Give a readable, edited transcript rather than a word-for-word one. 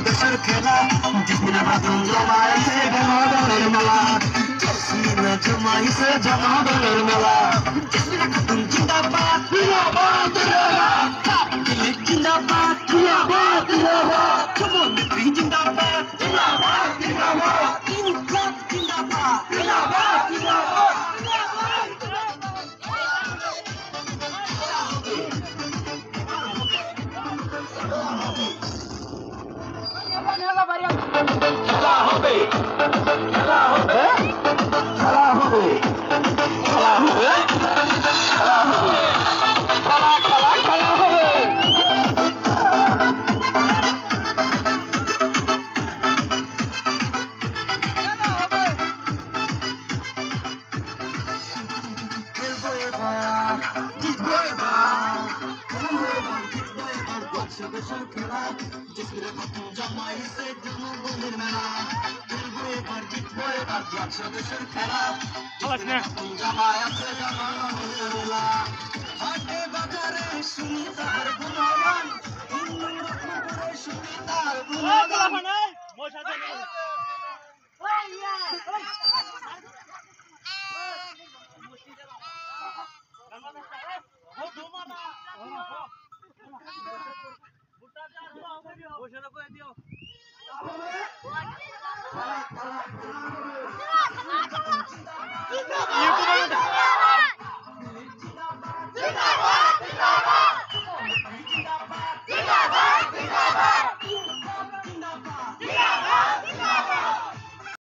দেশের খেলা জিতনা বাদন জমাইছে জনগণের মেলা জসমিনা জমাইছে জনগণের মেলা জসমিনা খাতুন জিন্দাবাদ জিন্দাবাদ জিন্দাবাদ জিন্দাবাদ জিন্দাবাদ জিন্দাবাদ যুবনেত্রী জিন্দাবাদ জিন্দাবাদ জিন্দাবাদ ইনকলাব জিন্দাবাদ জিন্দাবাদ জিন্দাবাদ খেলা হবে খেলা হবে খেলা হবে খেলা হবে খেলা হবে খেলা খেলা খেলা হবে খেলবো এবার জিতবো এবার খেলবো এবার জিতবো এবার বছর বছর খেলা জিতলে কত জমাইছে জনগণের মেলা খেলবো এবার জিতবো এবার বছর বছর খেলা জিতলে কত জমাইছে জনগণের মেলা হাটে বাজারে শুনি তার গুণগান হিন্দু রত্নপুরে শুনি তার গুণগান YouTube